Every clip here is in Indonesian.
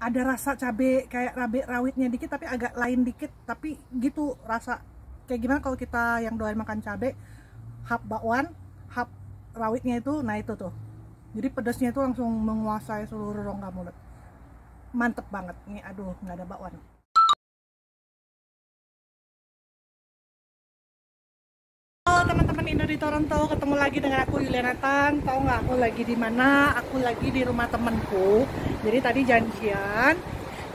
ada rasa cabai kayak rawitnya dikit tapi agak lain dikit, tapi gitu rasa kayak gimana kalau kita yang doain makan cabai, hap bakwan, hap rawitnya itu, nah itu tuh. Jadi pedasnya itu langsung menguasai seluruh rongga mulut. Mantep banget nih, aduh nggak ada bakwan. Halo teman-teman Indo di Toronto, ketemu lagi dengan aku Yuliana Tan. Tahu nggak aku lagi di mana? Aku lagi di rumah temanku. Jadi tadi janjian.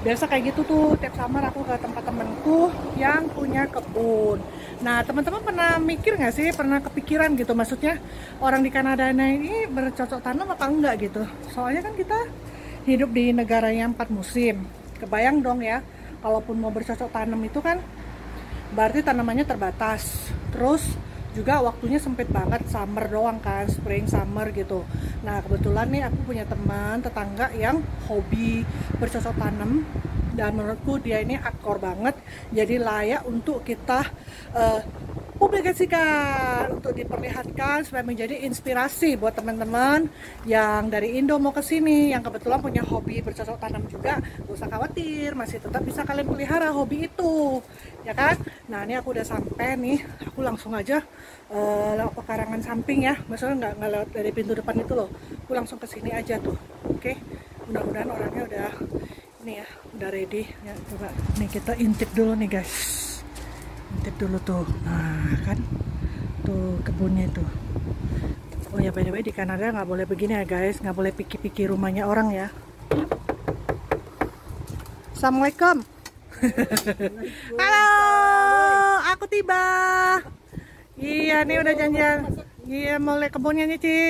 Biasa kayak gitu tuh, tiap summer aku ke tempat temanku yang punya kebun. Nah teman-teman pernah mikir nggak sih, pernah kepikiran gitu, maksudnya orang di Kanada ini bercocok tanam apa enggak gitu? Soalnya kan kita hidup di negara yang 4 musim. Kebayang dong ya, kalaupun mau bercocok tanam itu kan berarti tanamannya terbatas. Terus juga waktunya sempit banget, summer doang kan, spring summer gitu. Nah kebetulan nih aku punya teman tetangga yang hobi bercocok tanam, dan menurutku dia ini akor banget, jadi layak untuk kita publikasikan, untuk diperlihatkan supaya menjadi inspirasi buat teman-teman yang dari Indo mau ke sini, yang kebetulan punya hobi bercocok tanam juga. Gak usah khawatir, masih tetap bisa kalian pelihara hobi itu, ya kan? Nah ini aku udah sampai nih, aku langsung aja lewat pekarangan samping ya, maksudnya nggak lewat dari pintu depan itu loh, aku langsung ke sini aja tuh. Oke, mudah-mudahan orangnya udah ini ya, udah ready ya. Coba nih kita intip dulu nih guys, intip dulu tuh. Nah kan tuh kebunnya tuh. Oh ya, by the way di Kanada nggak boleh begini ya guys, nggak boleh pikir-pikir rumahnya orang ya. Assalamualaikum. Halo, aku tiba. Iya nih udah janjian. Iya mau lihat kebunnya nih Ci.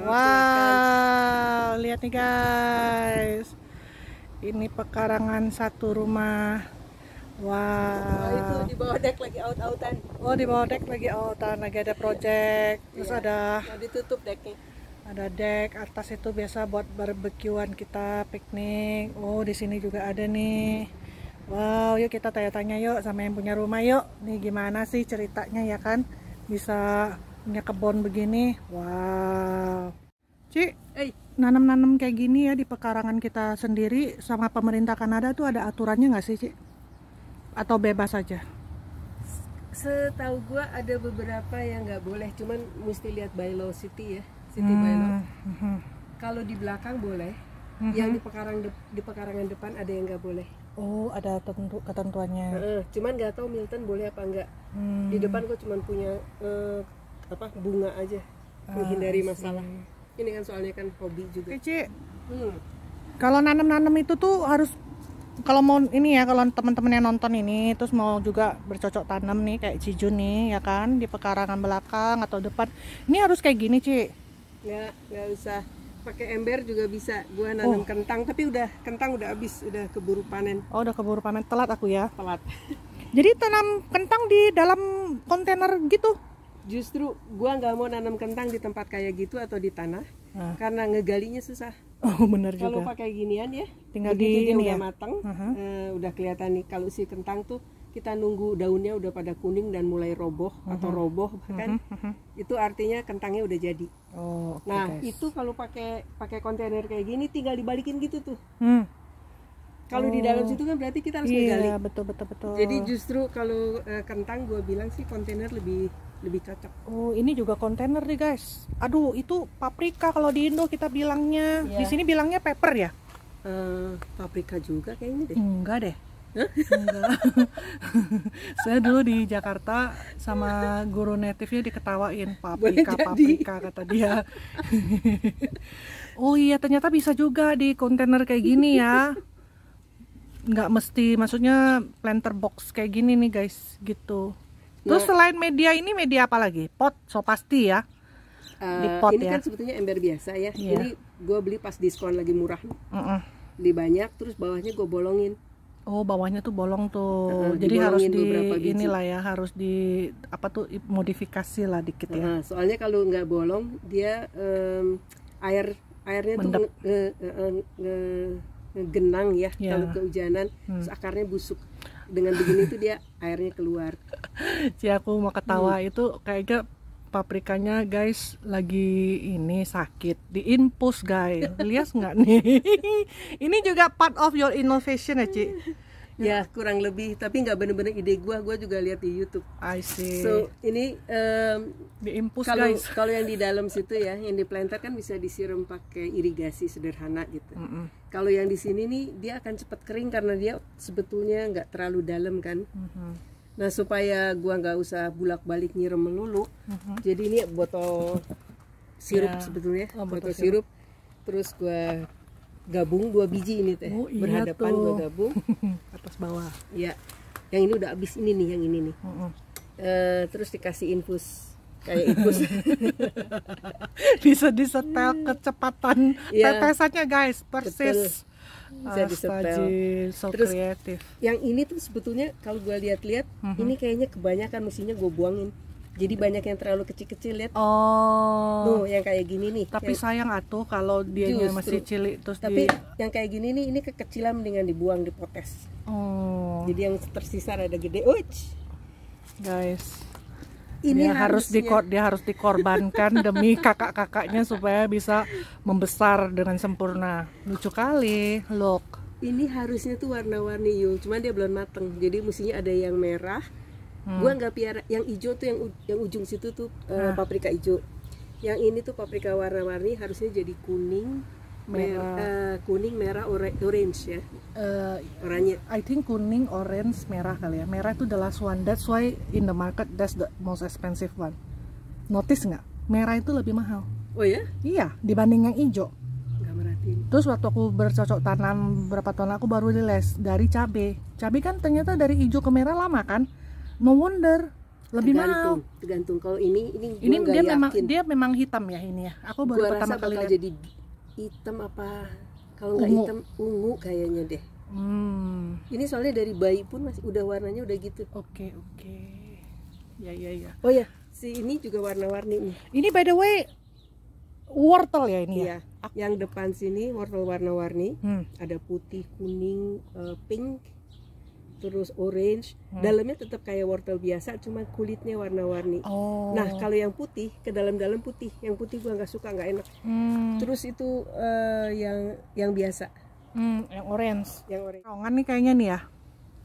Wow, lihat nih guys. Ini pekarangan satu rumah. Wow. Itu di bawah deck lagi out-outan. Oh di bawah deck lagi outan, lagi ada project. Terus Iya, ada ditutup decknya. ada deck atas itu biasa buat barbekyuan kita, piknik. Oh di sini juga ada nih. Wow, yuk kita tanya-tanya yuk sama yang punya rumah yuk. Nih gimana sih ceritanya ya kan? Bisa punya kebun begini. Wow. Ci, nanam-nanam kayak gini ya di pekarangan kita sendiri sama pemerintah Kanada tuh ada aturannya nggak sih, Ci? Atau bebas aja? Setahu gua ada beberapa yang nggak boleh, cuman mesti lihat bylaw city ya, city bylaw. Kalau di belakang boleh, yang di pekarangan depan ada yang nggak boleh. Oh, ada ketentuannya. Cuman nggak tahu Milton boleh apa enggak. Di depan gua cuman punya bunga aja, menghindari masalah. Ini kan soalnya kan hobi juga. Ci, kalau nanam-nanam itu tuh harus, kalau mau ini ya, kalau teman-teman yang nonton ini terus mau juga bercocok tanam nih kayak Ciju nih ya kan, di pekarangan belakang atau depan, ini harus kayak gini Ci? Nggak usah pakai ember juga bisa. Gua nanam kentang tapi kentang udah habis, udah keburu panen. Oh udah keburu panen, telat aku ya. Telat. Jadi tanam kentang di dalam kontainer gitu? Justru gua nggak mau nanam kentang di tempat kayak gitu atau di tanah, karena ngegalinya susah. Oh benar juga. Kalau pakai ginian ya, tinggal begitu di ini udah ya, matang, udah kelihatan nih. Kalau si kentang tuh kita nunggu daunnya udah pada kuning dan mulai roboh atau roboh bahkan, itu artinya kentangnya udah jadi. Oh, okay, nah guys. itu kalau pakai kontainer kayak gini tinggal dibalikin gitu tuh. Kalau di dalam situ kan berarti kita harus ngegali. Iya betul. Jadi justru kalau kentang gue bilang sih kontainer lebih cocok. Oh ini juga kontainer nih guys. Aduh itu paprika kalau di Indo kita bilangnya. Di sini bilangnya pepper ya? Paprika juga kayaknya deh. Enggak deh. Enggak. Saya dulu di Jakarta sama guru native-nya diketawain, paprika kata dia. Oh iya ternyata bisa juga di kontainer kayak gini ya. Nggak mesti, maksudnya planter box kayak gini nih guys gitu. Terus selain media ini, media apa lagi? Pot, so pasti ya. Di pot ini ya. kan sebetulnya ember biasa ya. Ini gue beli pas diskon lagi murah. Beli banyak, terus bawahnya gue bolongin. Oh bawahnya tuh bolong tuh. Jadi harus di inilah ya, harus di apa tuh, modifikasi lah dikit ya. Soalnya kalau nggak bolong dia airnya tuh ngegenang ya. Kalau kehujanan, terus akarnya busuk. Dengan begini tuh dia airnya keluar. Ci aku mau ketawa itu kayaknya paprikanya guys lagi ini sakit, diinfus guys. Lihat nggak nih? Ini juga part of your innovation ya, Ci? Ya kurang lebih, tapi nggak bener-bener ide gua juga lihat di YouTube. I see. So ini Diinfus kalau guys. kalau yang di dalam situ ya, yang di planter kan bisa disiram pakai irigasi sederhana gitu. Kalau yang di sini nih dia akan cepat kering karena dia sebetulnya nggak terlalu dalam kan. Nah supaya gua nggak usah bulak-balik nyiram melulu, jadi ini botol sirup sebetulnya, botol sirup. Terus gua gabung 2 biji ini teh, berhadapan gua gabung atas bawah. Ya, yang ini udah habis ini nih, yang ini nih. Terus dikasih infus kayak infus. Bisa disetel kecepatan tetesannya guys, persis. Bisa disetel. So Terus kreatif. yang ini tuh sebetulnya kalau gue lihat-lihat ini kayaknya kebanyakan, mestinya gue buangin. Jadi banyak yang terlalu kecil-kecil, lihat. Tuh yang kayak gini nih. Tapi sayang atuh kalau dia masih cilik terus tapi yang kayak gini nih, ini kekecilan mendingan dibuang, dipotes. Jadi yang tersisa ada gede. Guys. Ini dia harus dikorbankan demi kakak-kakaknya supaya bisa membesar dengan sempurna. Lucu kali, look. Ini harusnya tuh warna-warni Yul, cuman dia belum mateng. Jadi mestinya ada yang merah. Gua nggak piara yang hijau tuh, yang ujung situ tuh paprika hijau. Yang ini tuh paprika warna-warni, harusnya jadi kuning, merah, orange ya. Oranye. I think kuning, orange, merah kali ya. Merah itu the last one. That's why in the market that's the most expensive one. Notice nggak? Merah itu lebih mahal. Oh ya? Iya, dibanding yang hijau. Nggak merhatiin. Terus waktu aku bercocok tanam berapa tahun aku baru rilis dari cabai. Cabai kan ternyata dari hijau ke merah lama kan? No wonder lebih mahal. Tergantung. Kalau ini dia memang hitam ya ini ya. Aku baru pertama kali lihat. Jadi hitam apa? Kalau nggak hitam, ungu kayaknya deh. Ini soalnya dari bayi pun masih udah warnanya udah gitu. Oke. Ya. Oh ya, si ini juga warna-warni nih. Ini by the way wortel ya ini ya. Yang depan sini wortel warna-warni. Ada putih, kuning, pink, terus orange. Dalamnya tetap kayak wortel biasa, cuma kulitnya warna-warni. Nah kalau yang putih, ke dalam-dalam putih, yang putih gua nggak suka, nggak enak. Terus itu yang biasa, yang orange. Terongan nih kayaknya nih ya.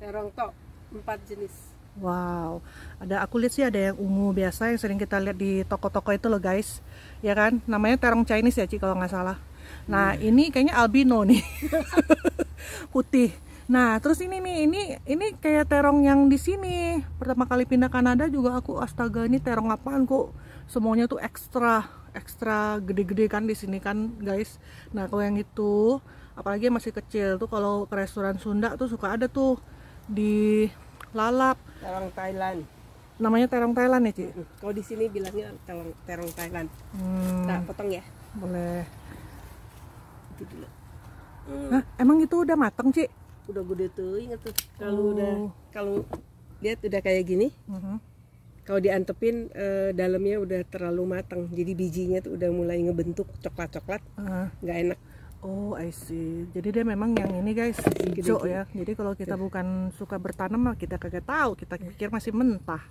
Terong tok 4 jenis. Wow, aku lihat sih ada yang ungu biasa yang sering kita lihat di toko-toko itu loh guys, ya kan? Namanya terong Chinese ya Ci kalau nggak salah. Nah ini kayaknya albino nih, putih. Nah, terus ini kayak terong yang di sini. Pertama kali pindah Kanada juga aku astaga, ini terong apaan kok semuanya tuh ekstra gede-gede kan di sini kan, guys. Nah, kalau yang itu apalagi yang masih kecil tuh, kalau ke restoran Sunda tuh suka ada tuh di lalap. Terong Thailand. Namanya terong Thailand ya, Ci? Kalau di sini bilangnya terong Thailand. Nah, potong ya? Boleh. Itu dulu. Hah, emang itu udah mateng, Ci? Udah gede tuh, inget tuh. Kalau lihat udah kayak gini, kalau diantepin dalamnya udah terlalu matang, jadi bijinya tuh udah mulai ngebentuk coklat-coklat, nggak enak. Oh, I see. Jadi dia memang yang ini guys hijau ya. Jadi kalau kita bukan suka bertanam mah kita kagak tahu, kita pikir masih mentah.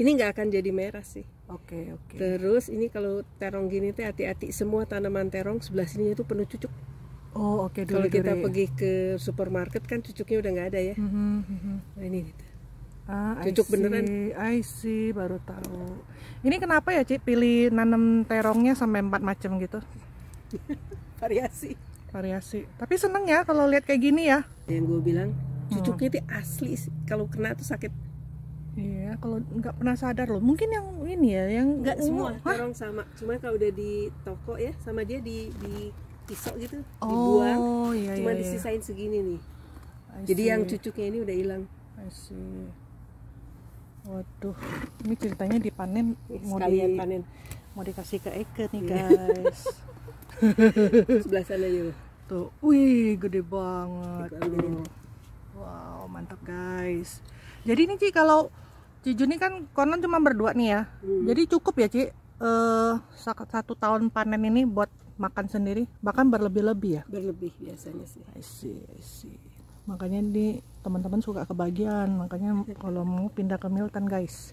Ini nggak akan jadi merah sih. Oke. Terus ini kalau terong gini tuh hati-hati, semua tanaman terong sebelah sini itu penuh cucuk. Oh, oke. Kalau kita pergi ke supermarket kan cucuknya udah nggak ada ya. Nah ini gitu. Cucuk beneran. I see, baru tahu. Ini kenapa ya Ci pilih nanam terongnya sampai 4 macam gitu? Variasi. Tapi seneng ya kalau lihat kayak gini ya. Yang gue bilang cucuknya itu asli sih. Kalau kena tuh sakit. Iya, kalau nggak pernah sadar loh. Mungkin yang ini ya, yang nggak semua terong sama. Cuma kalau udah di toko ya, sama dia di pisau gitu, dibuang. Iya, cuma disisain segini nih. Jadi yang cucuknya ini udah hilang. I see. Waduh, ini ceritanya dipanen, panen. Mau dikasih ke Eke nih guys. Sebelah sana yuk. Tuh, wih gede banget. Wow, mantap guys. Jadi ini Ci, kalau Ci Juni kan konon cuma berdua nih ya. Jadi cukup ya Ci, 1 tahun panen ini buat makan sendiri, bahkan berlebih-lebih ya? Berlebih biasanya sih. I see. Makanya di teman-teman suka kebagian, makanya kalau mau pindah ke Milton guys.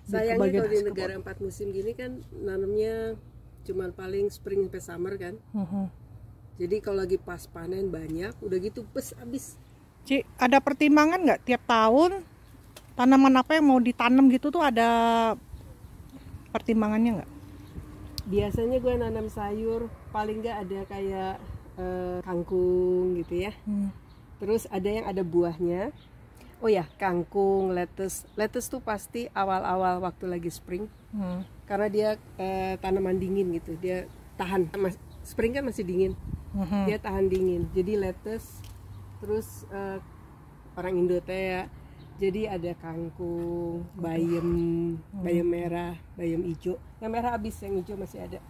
Sayangnya bagian kalau di kebun. negara 4 musim gini kan nanamnya cuman paling spring sampai summer kan. Jadi kalau lagi pas panen banyak, udah gitu habis. Ci, ada pertimbangan nggak tiap tahun tanaman apa yang mau ditanam gitu tuh ada pertimbangannya nggak? Biasanya gue nanam sayur paling nggak ada kayak kangkung gitu ya. Terus ada yang ada buahnya. Oh ya, kangkung, lettuce tuh pasti awal-awal waktu lagi spring. Karena dia tanaman dingin gitu. Dia tahan. Spring kan masih dingin. Dia tahan dingin. Jadi lettuce, terus orang Indo teh ya. Jadi ada kangkung, bayam merah, bayam hijau. Yang merah habis, yang hijau masih ada.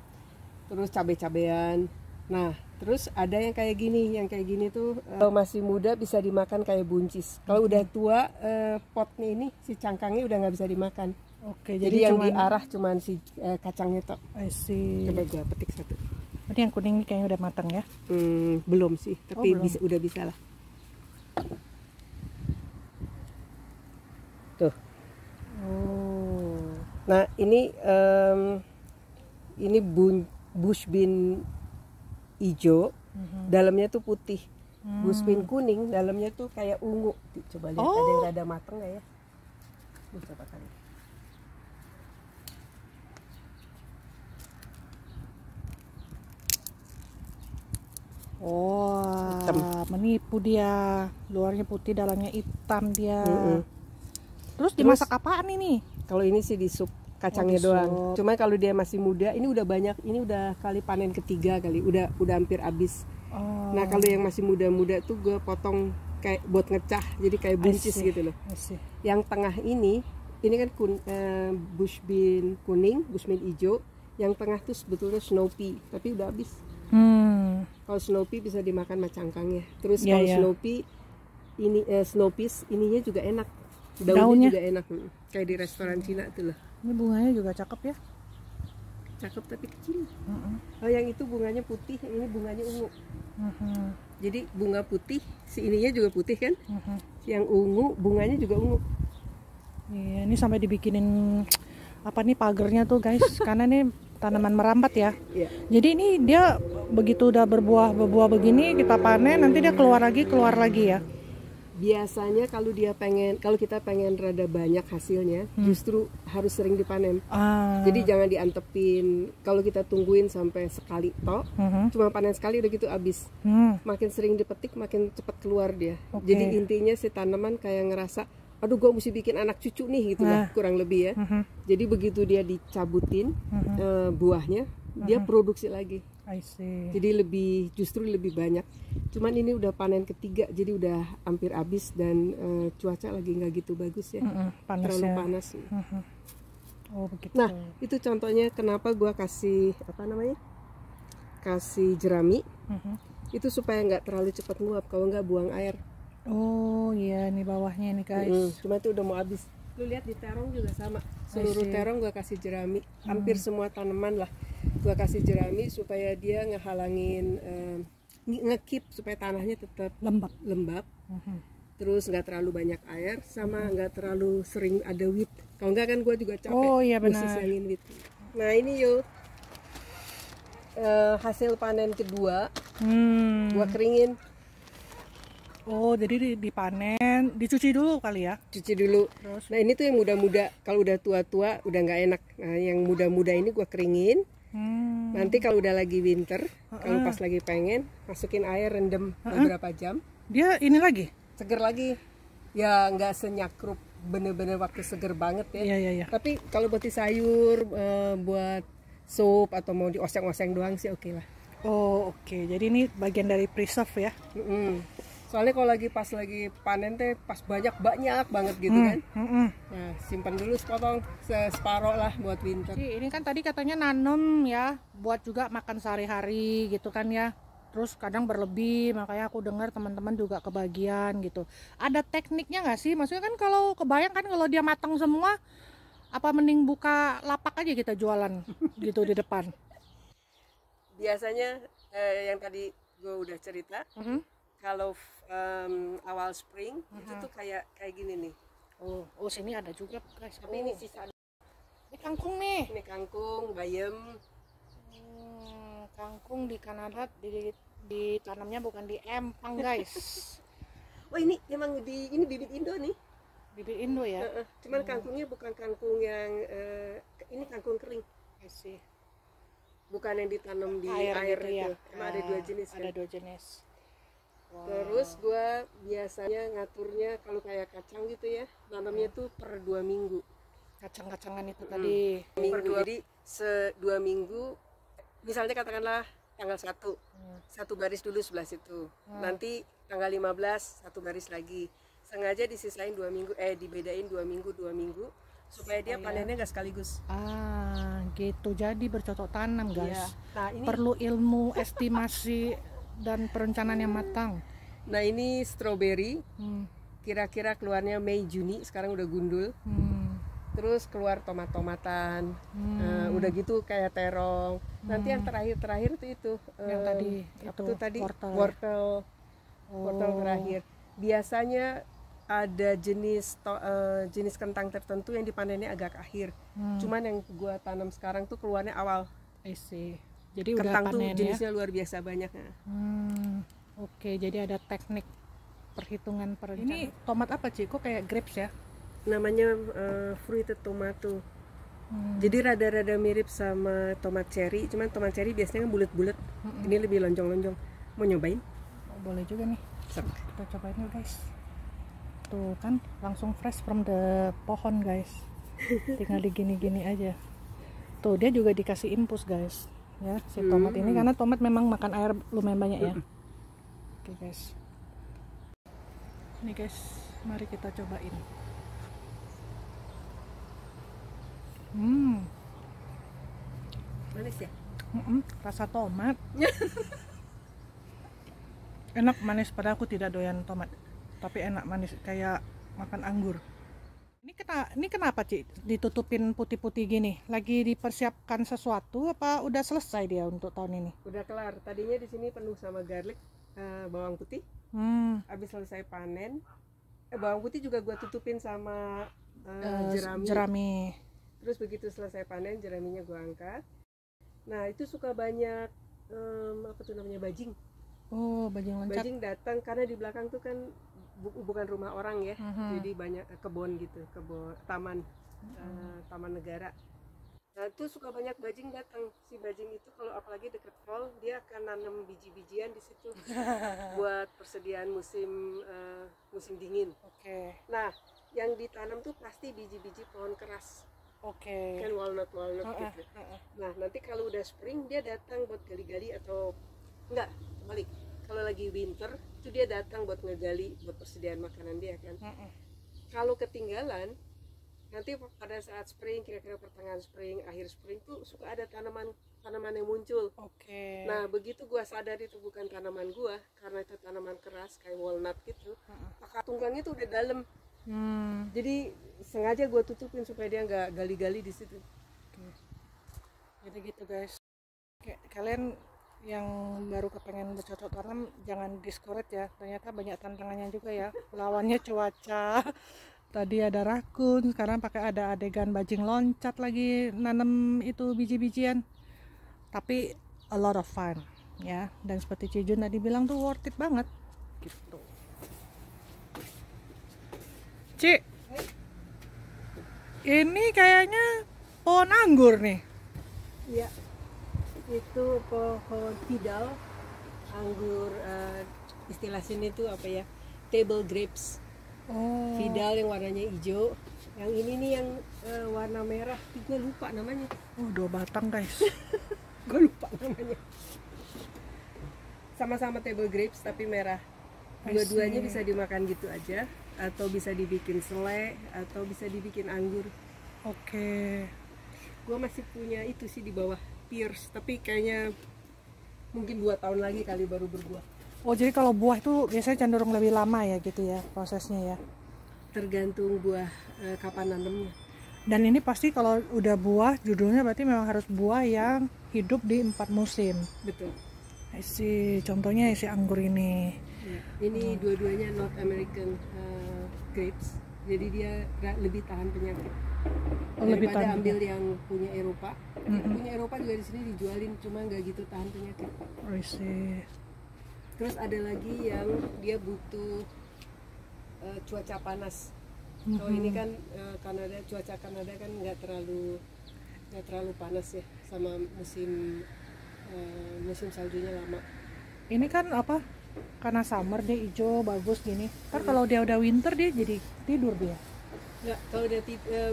Terus cabai-cabean. Nah, terus ada yang kayak gini tuh kalau masih muda bisa dimakan kayak buncis. Kalau udah tua potnya ini si cangkangnya udah nggak bisa dimakan. Oke, Jadi yang diarah cuman si kacangnya tok. I see. Coba gua petik satu. Berarti yang kuning ini kayaknya udah matang ya? Belum sih, tapi belum. udah bisa lah. Tuh. Oh. Nah ini bush bean hijau, dalamnya tuh putih. Bush bean kuning, dalamnya tuh kayak ungu. Coba lihat ada yang rada mateng nggak ya? Coba kali. Menipu dia. Luarnya putih, dalamnya hitam dia. Terus dimasak apaan ini? Kalau ini sih di sup kacangnya doang. Cuma kalau dia masih muda, ini udah banyak. Ini udah kali panen ketiga kali. Udah hampir habis. Nah kalau yang masih muda-muda tuh gue potong kayak buat ngecah. Jadi kayak buncis gitu loh. Yang tengah ini kan bush bean kuning, bush bean hijau. Yang tengah tuh sebetulnya snow pea, tapi udah habis. Kalau snow pea bisa dimakan sama cangkangnya. Terus kalau snow pea ini snow peas ininya juga enak. Daunnya juga enak, kayak di restoran Cina tuh loh. Ini bunganya juga cakep ya? Cakep tapi kecil. Oh yang itu bunganya putih, ini bunganya ungu. Jadi bunga putih, si ininya juga putih kan? Yang ungu, bunganya juga ungu. Iya, ini sampai dibikinin apa nih pagernya tuh guys, karena ini tanaman merambat ya. Jadi ini dia begitu udah berbuah begini kita panen, nanti dia keluar lagi ya. Biasanya kalau kita pengen rada banyak hasilnya, justru harus sering dipanen. Jadi jangan diantepin. Kalau kita tungguin sampai sekali tok, cuma panen sekali udah gitu habis. Makin sering dipetik, makin cepat keluar dia. Jadi intinya si tanaman kayak ngerasa, aduh gue mesti bikin anak cucu nih gitu lah, kurang lebih ya. Jadi begitu dia dicabutin buahnya, dia produksi lagi. I see. Jadi justru lebih banyak. Cuman ini udah panen ketiga, jadi udah hampir habis dan cuaca lagi nggak gitu bagus ya. Terlalu panas. Oh begitu. Nah itu contohnya kenapa gua kasih kasih jerami. Itu supaya nggak terlalu cepat nguap, kalau nggak buang air. Oh iya, ini bawahnya nih guys. Cuma itu udah mau habis. Lu lihat di terong juga sama. Seluruh terong gua kasih jerami. Hampir semua tanaman lah gua kasih jerami supaya dia ngehalangin ngekip supaya tanahnya tetap lembab. Terus nggak terlalu banyak air, sama nggak terlalu sering ada wheat. Kalau nggak kan gua juga capek. Oh iya benar. Wheat. Nah ini hasil panen kedua. Gua keringin. Oh, jadi dipanen, dicuci dulu kali ya? Cuci dulu. Terus? Nah ini tuh yang muda-muda. Kalau udah tua-tua udah nggak enak. Nah yang muda-muda ini gua keringin. Nanti kalau udah lagi winter, kalau pas lagi pengen, masukin air, rendam beberapa jam. Dia ini lagi? Seger lagi. Ya nggak senyakrup bener-bener waktu seger banget ya. Iya. Tapi kalau buat sayur, buat sup atau mau dioseng-oseng doang sih oke lah. Oh oke. Jadi ini bagian dari preserve ya? Soalnya kalau pas lagi panen teh pas banyak banget gitu kan. Nah simpan dulu sepotong separoh lah buat winter. Ini kan tadi katanya nanem ya buat juga makan sehari-hari gitu kan ya. Terus kadang berlebih, makanya aku dengar teman-teman juga kebagian gitu. Ada tekniknya nggak sih? Maksudnya kan kalau kebayang kan kalau dia matang semua, apa mending buka lapak aja kita jualan gitu di depan? Biasanya yang tadi gue udah cerita. Kalau awal spring itu tuh kayak gini nih. Oh sini ada juga guys. Tapi ini sisa. Ini kangkung nih. Ini kangkung, bayam. Kangkung di Kanada ditanamnya bukan di empang, guys. Oh ini emang ini bibit Indo nih. Bibit Indo ya. Cuman kangkungnya bukan kangkung yang ini kangkung kering. Sih. Bukan yang ditanam di Air air gitu itu. ya. Emang ada dua jenis. Ada kan? 2 jenis. Wow. Terus gua biasanya ngaturnya kalau kayak kacang gitu ya, nanamnya tuh per 2 minggu. Kacang-kacangan itu tadi. Minggu. Jadi 2 minggu, misalnya katakanlah tanggal 1, satu baris dulu sebelah situ. Nanti tanggal 15 satu baris lagi. Sengaja disisain 2 minggu, dibedain 2 minggu supaya dia panennya nggak sekaligus. Gitu. Jadi bercocok tanam, guys. Iya. Nah, ini Perlu ilmu estimasi dan perencanaan yang matang. Nah, ini stroberi. Kira-kira keluarnya Mei Juni, sekarang udah gundul. Terus keluar tomat-tomatan. Udah gitu kayak terong. Nanti yang terakhir itu Yang tadi apa tuh tadi? wortel. Wortel terakhir. Biasanya ada jenis kentang tertentu yang dipanennya agak akhir. Cuman yang gua tanam sekarang tuh keluarnya awal. Isi. Jadi Kentang udah tuh panen jenisnya ya. luar biasa banyaknya. Oke, jadi ada teknik perhitungan perencanaan. Ini tomat apa, Ci? Kok kayak grapes ya? Namanya fruited tomato. Jadi rada-rada mirip sama tomat cherry, cuman tomat cherry biasanya kan bulat-bulat. Ini lebih lonjong-lonjong. Mau nyobain? Boleh juga nih. Sek. Kita cobain yuk, guys. Tuh kan langsung fresh from the pohon, guys. Tinggal digini-gini aja. Tuh dia juga dikasih infus, guys. Ya, si tomat ini karena tomat memang makan air lumayan banyak ya. Oke, guys. Nih, guys. Mari kita cobain. Manis ya? Rasa tomat. Enak manis, padahal aku tidak doyan tomat. Tapi enak manis kayak makan anggur. Ini kenapa, Ci? Ditutupin putih-putih gini? Lagi dipersiapkan sesuatu apa udah selesai dia untuk tahun ini? Udah kelar. Tadinya di sini penuh sama garlic, bawang putih. Habis selesai panen, bawang putih juga gua tutupin sama jerami. Terus begitu selesai panen, jeraminya gua angkat. Nah, itu suka banyak apa tuh namanya, bajing. Oh, bajing loncat. Bajing datang karena di belakang tuh kan bukan rumah orang ya, jadi banyak kebun gitu, taman negara. Nah, itu suka banyak bajing datang. Si bajing itu kalau apalagi deket fall, dia akan nanam biji-bijian di situ buat persediaan musim dingin. Oke. Nah, yang ditanam tuh pasti biji-biji pohon keras. Oke. Kan walnut gitu. Nah, nanti kalau udah spring dia datang buat gali-gali, atau enggak, balik. Kalau lagi winter itu dia datang buat ngegali buat persediaan makanan dia kan. Kalau ketinggalan, nanti pada saat spring, kira-kira pertengahan spring, akhir spring tuh suka ada tanaman yang muncul. Oke. Nah, begitu gua sadar itu bukan tanaman gua, karena itu tanaman keras kayak walnut gitu, akar tunggangnya tuh udah dalam. Jadi sengaja gua tutupin supaya dia nggak gali-gali di situ. Jadi gitu, guys. Kalian yang baru kepengen bercocok tanam jangan discourage ya, ternyata banyak tantangannya juga ya. Lawannya cuaca, tadi ada rakun, sekarang pakai ada adegan bajing loncat lagi nanam itu biji-bijian, tapi a lot of fun ya. Dan seperti Cijun tadi bilang tuh worth it banget gitu. Ci, ini kayaknya pohon anggur nih. Iya, itu pohon vidal, anggur, istilah sini tuh apa ya, table grapes. Vidal yang warnanya hijau, yang ini nih yang warna merah, gue lupa namanya. 2 batang, guys. Gue lupa namanya. Sama-sama table grapes tapi merah. Dua-duanya bisa dimakan gitu aja, atau bisa dibikin selai, atau bisa dibikin anggur. Oke. Gue masih punya itu sih di bawah, pears, tapi kayaknya mungkin 2 tahun lagi kali baru berbuah. Oh, jadi kalau buah itu biasanya cenderung lebih lama ya gitu ya prosesnya ya? Tergantung buah kapan nanamnya. Dan ini pasti kalau udah buah, judulnya berarti memang harus buah yang hidup di 4 musim. Betul. Contohnya si anggur ini. Ya, ini dua-duanya North American grapes, jadi dia lebih tahan penyakit. lebih daripada tahan. ambil yang punya Eropa. Punya Eropa juga di sini dijualin, cuma nggak gitu tahan penyakit. I see. Terus ada lagi yang dia butuh cuaca panas. Kalau ini kan Kanada, cuaca Kanada kan nggak terlalu panas ya, sama musim saljunya lama. Ini kan apa? Karena summer dia hijau bagus gini. Ntar kalau dia udah winter dia jadi tidur dia. Nggak, kalau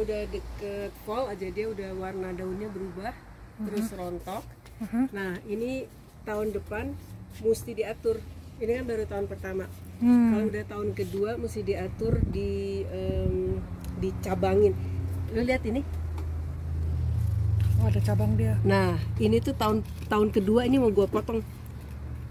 udah deket fall aja dia udah warna daunnya berubah, terus rontok. Nah ini tahun depan mesti diatur. Ini kan baru tahun pertama. Kalau udah tahun kedua mesti diatur, dicabangin. Lu lihat ini. Oh, ada cabang dia. Nah ini tuh tahun kedua ini mau gua potong.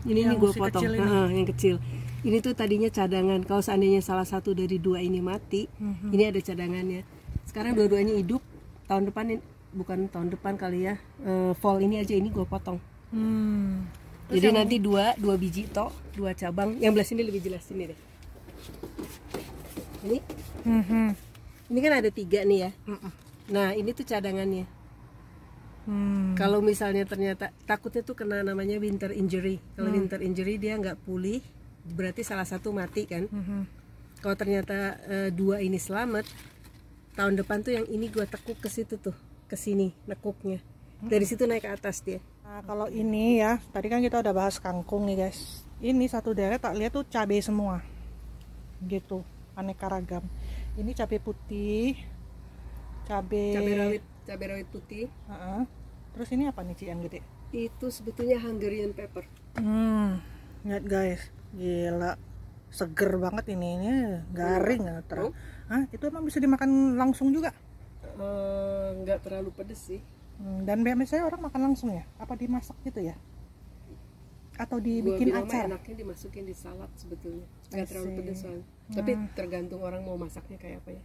Ini gua potong. Kecil ini. Yang kecil. Ini tuh tadinya cadangan. Kalau seandainya salah satu dari dua ini mati, ini ada cadangannya. Sekarang dua-duanya hidup. Tahun depan bukan tahun depan kali ya. Fall ini aja ini gua potong. Jadi nanti dua biji toh, 2 cabang. Yang belah sini lebih jelas sini deh. Ini kan ada 3 nih ya. Nah ini tuh cadangannya. Kalau misalnya ternyata takutnya tuh kena namanya winter injury. Kalau winter injury dia nggak pulih, berarti salah satu mati kan. Kalau ternyata 2 ini selamat, tahun depan tuh yang ini gua tekuk ke situ tuh, ke sini nekuknya. Dari situ naik ke atas dia. Nah, kalau ini ya, tadi kan kita udah bahas kangkung nih guys. Ini satu deret tak lihat tuh cabai semua. Gitu, aneka ragam. Ini cabai putih, cabai Rawit putih. Terus ini apa nih Ci yang gede? Itu sebetulnya Hungarian pepper. Lihat guys, gila. Seger banget ini garing itu emang bisa dimakan langsung juga? Nggak terlalu pedes sih. Dan biasanya orang makan langsung ya? Apa dimasak gitu ya? Atau dibikin acar? Enaknya dimasukin di salad sebetulnya. Nggak terlalu pedes soalnya. Tapi tergantung orang mau masaknya kayak apa ya.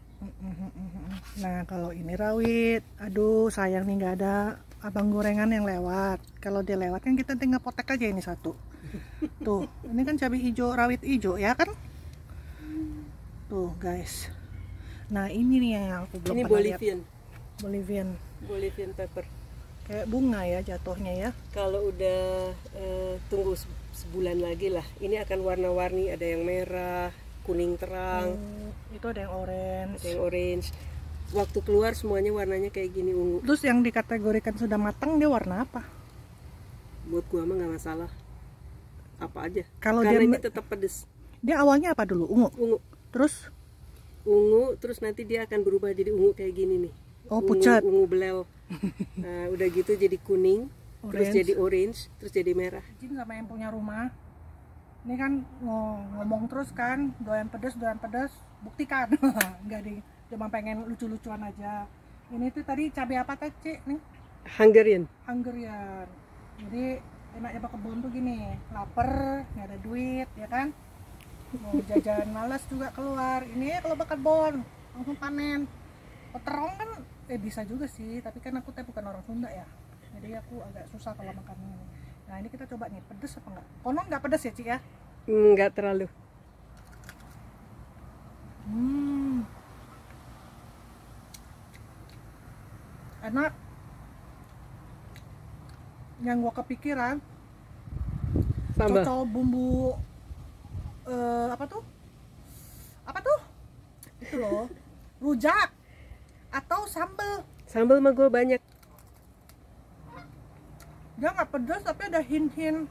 Nah kalau ini rawit, aduh sayang nih nggak ada abang gorengan yang lewat. Kalau dia lewat kan kita tinggal potek aja ini satu. Tuh, ini kan cabai hijau, rawit hijau ya kan? Tuh guys. Nah ini nih yang aku belum Ini pernah lihat. Bolivian pepper. Kayak bunga ya jatuhnya ya. Kalau udah tunggu sebulan lagi lah, ini akan warna-warni, ada yang merah, kuning terang, Itu ada yang orange. Waktu keluar semuanya warnanya kayak gini ungu. Terus yang dikategorikan sudah matang dia warna apa? Buat gua mah nggak masalah, apa aja. Kalau karena dia ini tetap pedes. Dia awalnya apa dulu? Ungu. Terus Nanti dia akan berubah jadi ungu kayak gini nih. Oh, pucat. Ungu belel. Nah, udah gitu jadi kuning, terus jadi orange, terus jadi merah. Izin sama yang punya rumah. Ini kan ngomong terus kan, doyan pedas, buktikan. Enggak deh, cuma pengen lucu-lucuan aja. Ini tuh tadi cabai apa tadi, nih? Hungarian. Jadi enaknya pakai kebun tuh gini, lapar, nggak ada duit, ya kan? Mau jajan malas juga keluar. Ini kalau bakat bon, langsung panen. Terong kan bisa juga sih, tapi kan aku bukan orang Sunda ya, jadi aku agak susah kalau makan ini. Nah ini kita coba nih, pedes apa enggak? Konon nggak pedes ya Ci ya? Nggak terlalu. Enak. Yang gua kepikiran Sambal. cocok bumbu apa tuh itu loh, rujak atau sambal Mah gue banyak. Dia nggak pedas tapi ada hint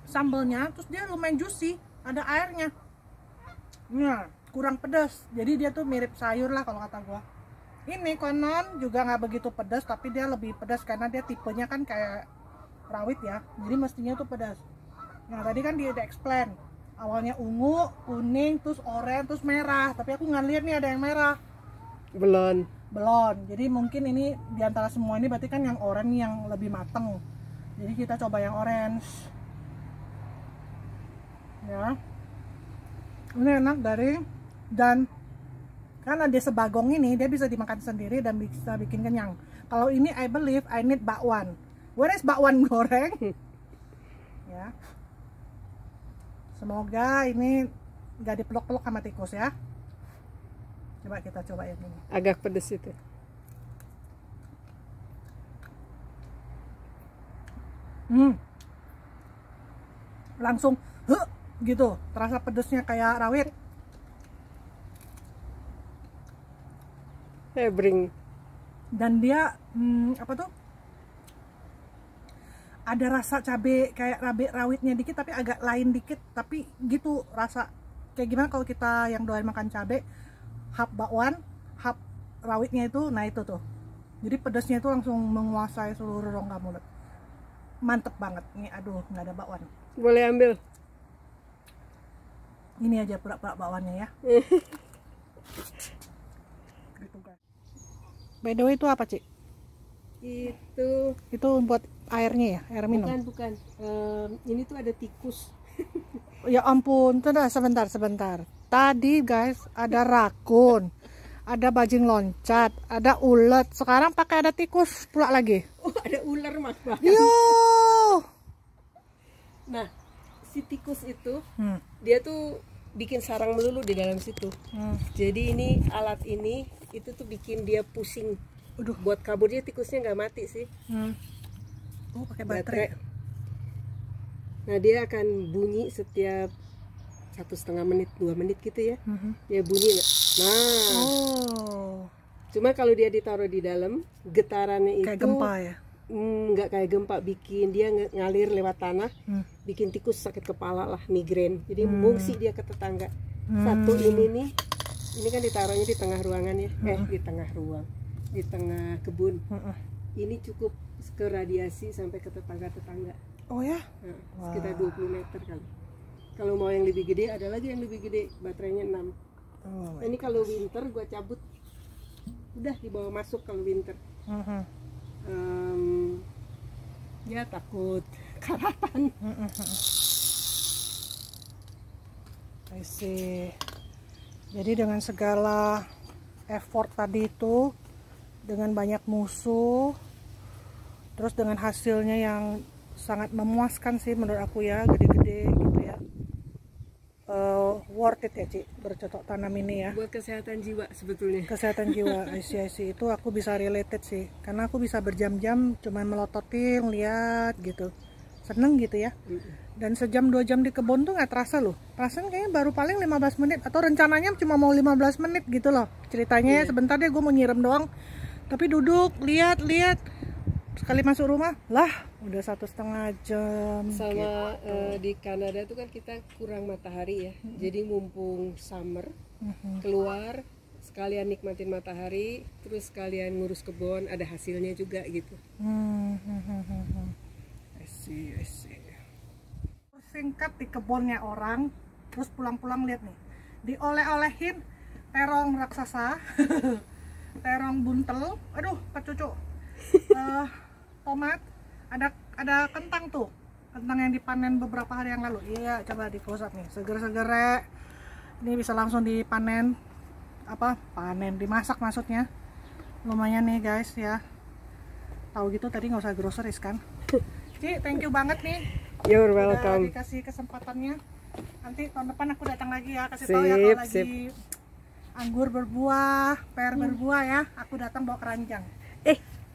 sambalnya, terus dia lumayan juicy, ada airnya. Nah kurang pedas, jadi dia tuh mirip sayur lah kalau kata gua. Ini konon juga nggak begitu pedas, tapi dia lebih pedas karena dia tipenya kan kayak rawit ya, jadi mestinya tuh pedas. Nah tadi kan dia udah explain, awalnya ungu, kuning, terus oranye, terus merah, tapi aku nggak lihat nih ada yang merah. Belum. Jadi mungkin ini diantara semua ini berarti kan yang oranye yang lebih mateng. Jadi kita coba yang orange. Ya. Ini enak dan kan ada sebagong ini dia bisa dimakan sendiri dan bisa bikin kenyang. Kalau ini I believe I need bakwan. Where is bakwan goreng? Ya. Semoga ini nggak dipeluk-peluk sama tikus ya. Coba kita coba yang ini. Agak pedes itu. Langsung gitu, terasa pedesnya kayak rawit. Bring. Dan dia apa tuh, ada rasa cabai kayak rawitnya dikit tapi agak lain dikit, tapi gitu rasa kayak gimana kalau kita yang doain makan cabai, hap bakwan, hap rawitnya itu, nah itu tuh. Jadi pedasnya itu langsung menguasai seluruh rongga mulut. Mantep banget nih, aduh nggak ada bakwan. Boleh ambil. Ini aja pura-pura bakwannya ya. Gitu guys. By the way itu apa, Cik? Itu buat airnya ya, air minum. Bukan. Ini tuh ada tikus. Ya ampun, sebentar. Tadi guys ada rakun, ada bajing loncat, ada ulet. Sekarang pakai ada tikus pula lagi. Oh, ada ular mas. Yo. Nah, si tikus itu dia tuh bikin sarang melulu di dalam situ. Jadi ini alat ini itu tuh bikin dia pusing. Buat kabur dia tikusnya nggak mati sih. Oh, pakai baterai. Nah dia akan bunyi setiap 1,5 menit, 2 menit gitu ya. Dia bunyi. Nah, cuma kalau dia ditaruh di dalam, getarannya kayak itu gempa ya? Nggak kayak gempa, bikin dia ngalir lewat tanah, bikin tikus sakit kepala lah, migrain. Jadi mengungsi dia ke tetangga. Satu ini kan ditaruhnya di tengah ruangan ya, di tengah ruang, di tengah kebun. Ini cukup ke radiasi sampai ke tetangga-tetangga. Oh ya? Nah, sekitar 20 meter kali. Kalau mau yang lebih gede, ada lagi yang lebih gede, baterainya 6. Ini kalau winter gua cabut, udah dibawa masuk kalau winter. Ya takut karatan. I see. Jadi dengan segala effort tadi itu, dengan banyak musuh, terus dengan hasilnya yang sangat memuaskan sih menurut aku ya, gede-gede gitu ya. Worth it ya Ci, bercocok tanam ini ya. Buat kesehatan jiwa sebetulnya. Kesehatan jiwa, IC itu aku bisa related sih, karena aku bisa berjam-jam cuman melototin, lihat gitu, seneng gitu ya. Dan sejam 2 jam di kebun tuh nggak terasa loh, perasaan kayaknya baru paling 15 menit atau rencananya cuma mau 15 menit gitu loh ceritanya. Sebentar deh gue mau nyiram doang, tapi duduk lihat sekali masuk rumah lah udah 1,5 jam. Sama gitu. di Kanada tuh kan kita kurang matahari ya, jadi mumpung summer keluar sekalian nikmatin matahari, terus sekalian ngurus kebun, ada hasilnya juga gitu. I see. Singkat di kebunnya orang, terus pulang-pulang lihat nih, dioleh-olehin terong raksasa, terong buntel, aduh kecucu, tomat, ada kentang tuh, kentang yang dipanen beberapa hari yang lalu. Iya, coba di close up nih, seger-seger. Ini bisa langsung dipanen, dimasak maksudnya. Lumayan nih guys ya. Tahu gitu tadi nggak usah groceries kan. Ci, thank you banget nih. You're Udah welcome. dikasih kesempatannya. Nanti tahun depan aku datang lagi ya, kasih tahu ya kalau lagi anggur berbuah, pear berbuah ya. Aku datang bawa keranjang.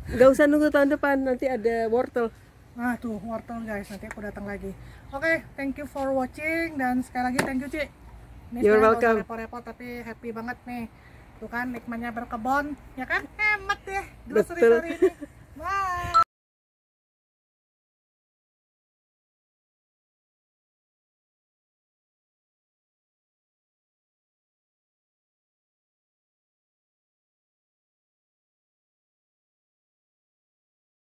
Nggak usah nunggu tahun depan, nanti ada wortel. Nah tuh wortel guys, nanti aku datang lagi. Oke, thank you for watching, dan sekali lagi thank you Ci. Ini You're sebenarnya nggak usah welcome. repot-repot tapi happy banget nih. Tuh kan nikmatnya berkebun, ya kan? Hemat deh groceries Betul. hari ini. Bye.